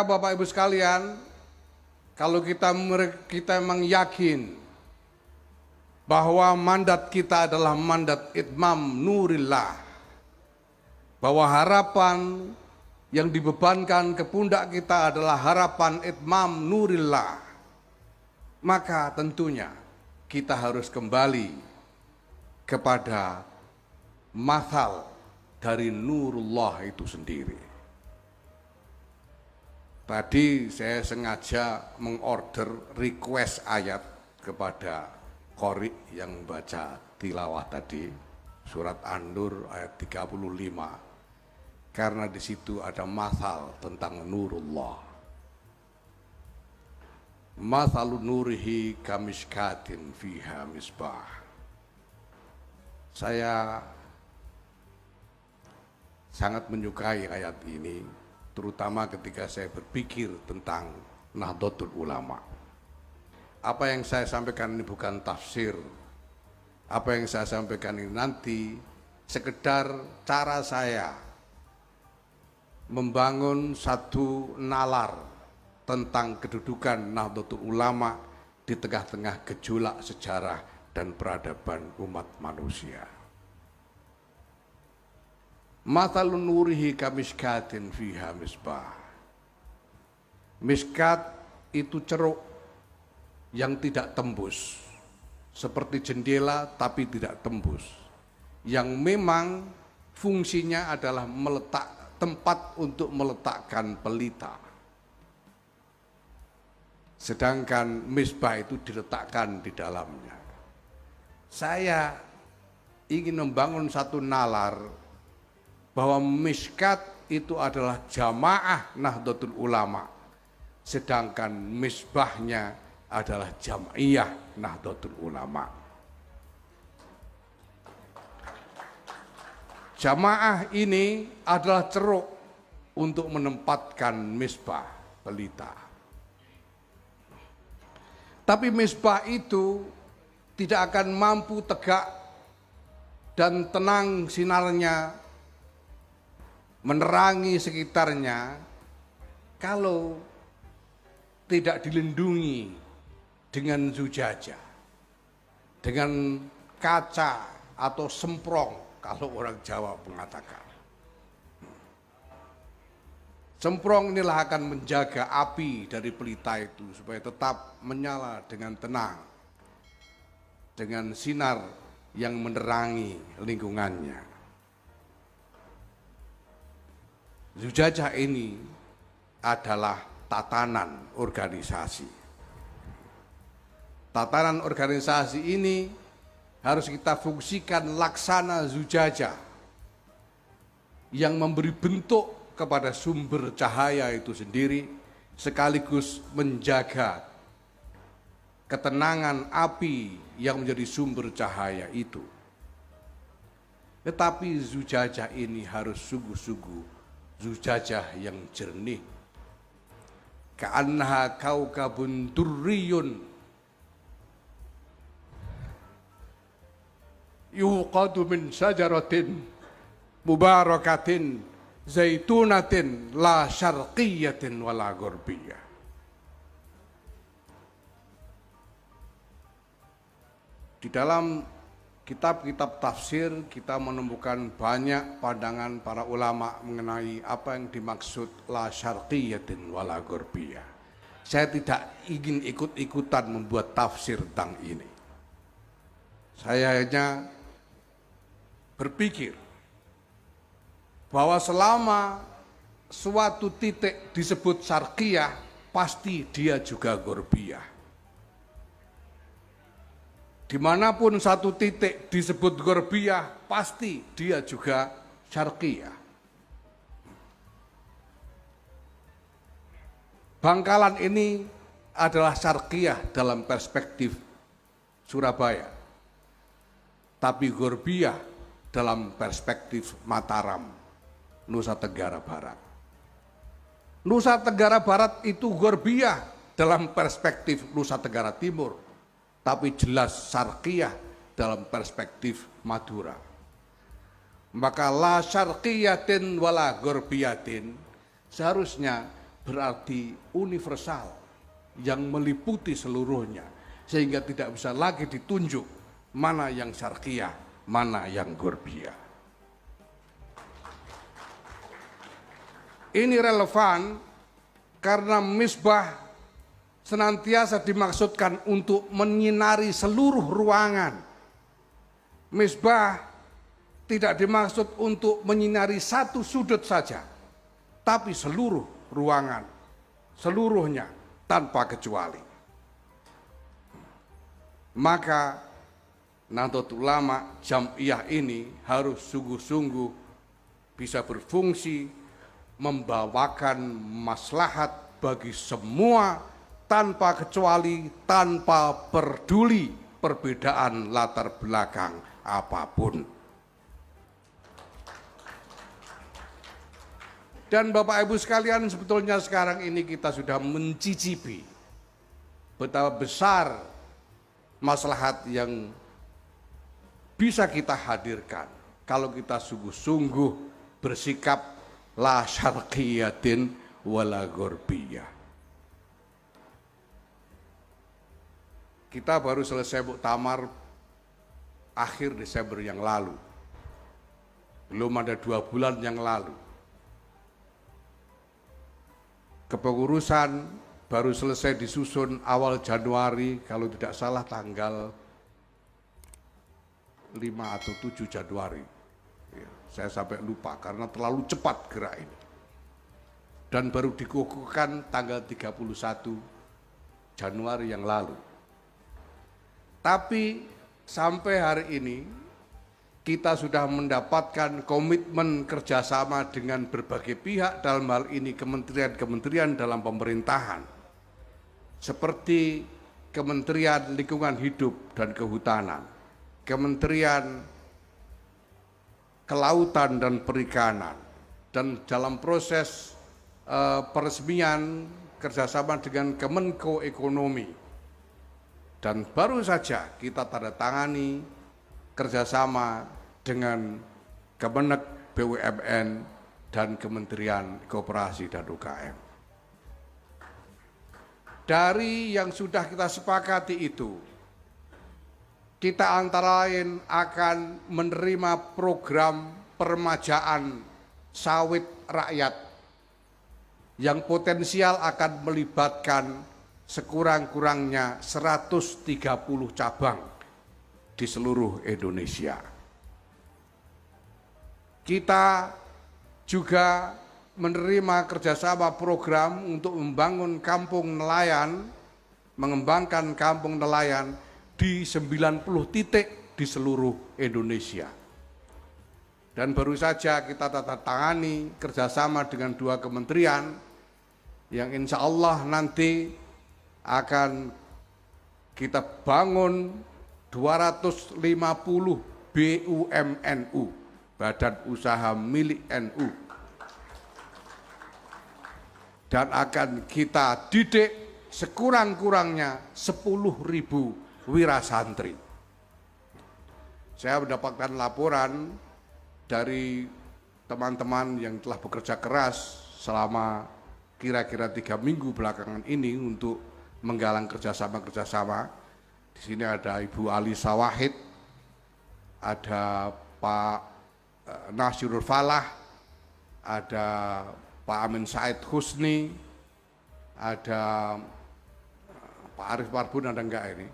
Maka Bapak Ibu sekalian, kalau kita memang yakin bahwa mandat kita adalah mandat itmam nurillah, bahwa harapan yang dibebankan ke pundak kita adalah harapan itmam nurillah, maka tentunya kita harus kembali kepada mathal dari nurullah itu sendiri. Tadi saya sengaja mengorder request ayat kepada qori yang baca tilawah tadi, surat An-Nur ayat 35, karena di situ ada mathal tentang nurullah. Mathalu nurihi kamishkatin fiha misbah. Saya sangat menyukai ayat ini, terutama ketika saya berpikir tentang Nahdlatul Ulama. Apa yang saya sampaikan ini bukan tafsir. Apa yang saya sampaikan ini nanti sekedar cara saya membangun satu nalar tentang kedudukan Nahdlatul Ulama di tengah-tengah gejolak sejarah dan peradaban umat manusia. Mathalun nurihi kamishkatin fiha misbah. Miskat itu ceruk yang tidak tembus, seperti jendela tapi tidak tembus, yang memang fungsinya adalah tempat untuk meletakkan pelita. Sedangkan misbah itu diletakkan di dalamnya. Saya ingin membangun satu nalar bahwa miskat itu adalah jamaah Nahdlatul Ulama, sedangkan misbahnya adalah jam'iyah Nahdlatul Ulama. Jamaah ini adalah ceruk untuk menempatkan misbah, pelita. Tapi misbah itu tidak akan mampu tegak dan tenang sinarnya menerangi sekitarnya kalau tidak dilindungi dengan zujajah, dengan kaca atau semprong kalau orang Jawa mengatakan. Semprong inilah akan menjaga api dari pelita itu supaya tetap menyala dengan tenang, dengan sinar yang menerangi lingkungannya. Zujajah ini adalah tatanan organisasi. Tatanan organisasi ini harus kita fungsikan laksana zujajah yang memberi bentuk kepada sumber cahaya itu sendiri, sekaligus menjaga ketenangan api yang menjadi sumber cahaya itu. Tetapi zujajah ini harus sungguh-sungguh zujajah yang jernih. Ka'annaha kaukabun durriyun yuqadu min syajaratin mubarakatin zaitunatin la syarqiyatin wala gharbiyah. Di dalam kitab-kitab tafsir kita menemukan banyak pandangan para ulama mengenai apa yang dimaksud la syarqiyatin wala gharbiyah. Saya tidak ingin ikut-ikutan membuat tafsir tentang ini. Saya hanya berpikir bahwa selama suatu titik disebut syarqiyah, pasti dia juga gharbiyah. Dimanapun satu titik disebut gharbiyah, pasti dia juga syarqiyah. Bangkalan ini adalah syarqiyah dalam perspektif Surabaya, tapi gharbiyah dalam perspektif Mataram, Nusa Tenggara Barat. Nusa Tenggara Barat itu gharbiyah dalam perspektif Nusa Tenggara Timur, tapi jelas syarqiyah dalam perspektif Madura. Maka la syarqiyatin wala ghorbiyatin seharusnya berarti universal yang meliputi seluruhnya, sehingga tidak bisa lagi ditunjuk mana yang syarqiyah, mana yang ghurbiyah. Ini relevan karena misbah senantiasa dimaksudkan untuk menyinari seluruh ruangan. Misbah tidak dimaksud untuk menyinari satu sudut saja, tapi seluruh ruangan, seluruhnya tanpa kecuali. Maka Nahdlatul Ulama Jam'iyah ini harus sungguh-sungguh bisa berfungsi membawakan maslahat bagi semua tanpa kecuali, tanpa peduli perbedaan latar belakang apapun. Dan Bapak Ibu sekalian, sebetulnya sekarang ini kita sudah mencicipi betapa besar maslahat yang bisa kita hadirkan kalau kita sungguh-sungguh bersikap la syarqiyatin wala ghurbiyah. Kita baru selesai muktamar akhir Desember yang lalu. Belum ada 2 bulan yang lalu. Kepengurusan baru selesai disusun awal Januari, kalau tidak salah tanggal 5 atau 7 Januari. Ya, saya sampai lupa karena terlalu cepat gerak ini. Dan baru dikukuhkan tanggal 31 Januari yang lalu. Tapi sampai hari ini kita sudah mendapatkan komitmen kerjasama dengan berbagai pihak, dalam hal ini kementerian-kementerian dalam pemerintahan. Seperti Kementerian Lingkungan Hidup dan Kehutanan, Kementerian Kelautan dan Perikanan, dan dalam proses peresmian kerjasama dengan Kemenko Ekonomi. Dan baru saja kita tanda tangani kerjasama dengan Kemenek BUMN dan Kementerian Koperasi dan UKM. Dari yang sudah kita sepakati itu, kita antara lain akan menerima program permajaan sawit rakyat yang potensial akan melibatkan sekurang-kurangnya 130 cabang di seluruh Indonesia. Kita juga menerima kerjasama program untuk membangun kampung nelayan, mengembangkan kampung nelayan di 90 titik di seluruh Indonesia. Dan baru saja kita tanda tangani kerjasama dengan 2 kementerian yang insya Allah nanti akan kita bangun 250 BUMNU, Badan Usaha Milik NU. Dan akan kita didik sekurang-kurangnya 10.000 wirasantri. Saya mendapatkan laporan dari teman-teman yang telah bekerja keras selama kira-kira 3 minggu belakangan ini untuk menggalang kerjasama-kerjasama. Di sini ada Ibu Alisa Wahid, ada Pak Nasirul Falah, ada Pak Amin Said Husni, ada Pak Arif Marbun, ada enggak ini?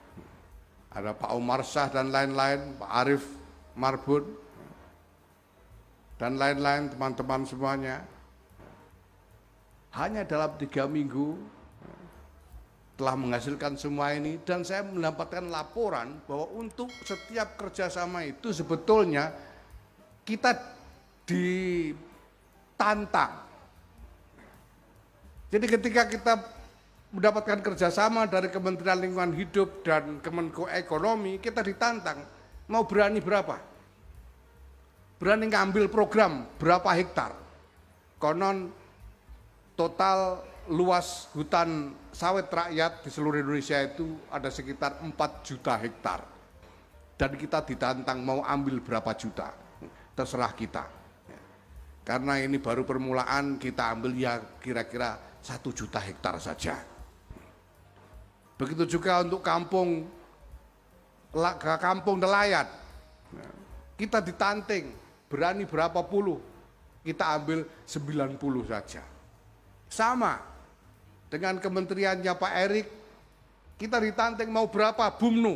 Ada Pak Umar Syah dan lain-lain, Pak Arif Marbun, dan lain-lain teman-teman semuanya. Hanya dalam 3 minggu telah menghasilkan semua ini, dan saya mendapatkan laporan bahwa untuk setiap kerjasama itu sebetulnya kita ditantang. Jadi ketika kita mendapatkan kerjasama dari Kementerian Lingkungan Hidup dan Kemenko Ekonomi, kita ditantang, mau berani berapa? Berani ngambil program berapa hektar? Konon total luas hutan sawit rakyat di seluruh Indonesia itu ada sekitar 4 juta hektar. Dan kita ditantang mau ambil berapa juta, terserah kita. Karena ini baru permulaan, kita ambil ya kira-kira 1 juta hektar saja. Begitu juga untuk kampung nelayan. Kita ditanting, berani berapa puluh, kita ambil 90 saja. Sama dengan kementeriannya Pak Erik, kita ditanting mau berapa, BUMNU.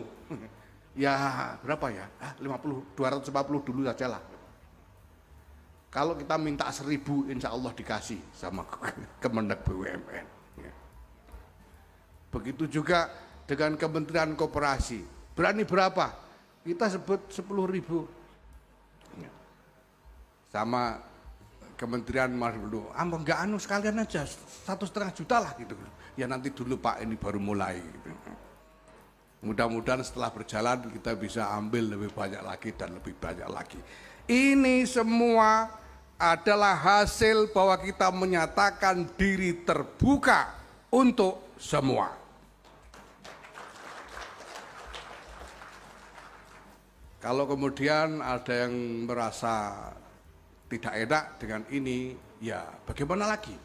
Ya berapa ya, 250 dulu saja lah. Kalau kita minta 1000, insya Allah dikasih sama Kemendak BUMN. Begitu juga dengan Kementerian Koperasi, berani berapa, kita sebut 10.000. Sama Kementerian Marketing, enggak sekalian aja 1,5 juta lah gitu. Ya nanti dulu Pak, ini baru mulai gitu. Mudah-mudahan setelah berjalan kita bisa ambil lebih banyak lagi dan lebih banyak lagi. Ini semua adalah hasil bahwa kita menyatakan diri terbuka untuk semua. Kalau kemudian ada yang merasa tidak enak dengan ini, ya bagaimana lagi?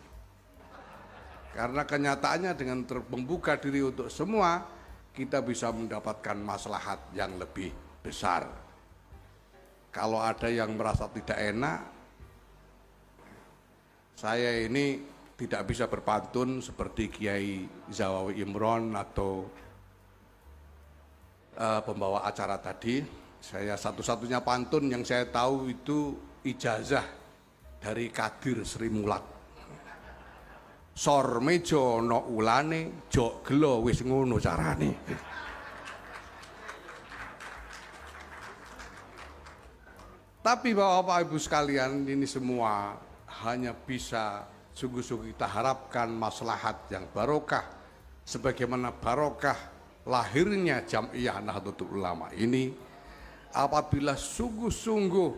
Karena kenyataannya dengan membuka diri untuk semua, kita bisa mendapatkan maslahat yang lebih besar. Kalau ada yang merasa tidak enak, saya ini tidak bisa berpantun seperti Kiai Zawawi Imron atau pembawa acara tadi. Saya satu-satunya pantun yang saya tahu itu ijazah dari Kadir Sri Mulat. Sor mejo no ulane, jok gelo wis ngono carane. Tapi Bapak Ibu sekalian, ini semua hanya bisa sungguh-sungguh kita harapkan maslahat yang barokah, sebagaimana barokah lahirnya Jam'iyah Nahdlatul Ulama ini. Apabila sungguh-sungguh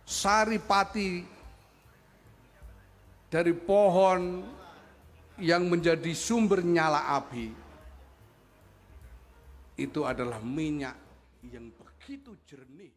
saripati dari pohon yang menjadi sumber nyala api itu adalah minyak yang begitu jernih.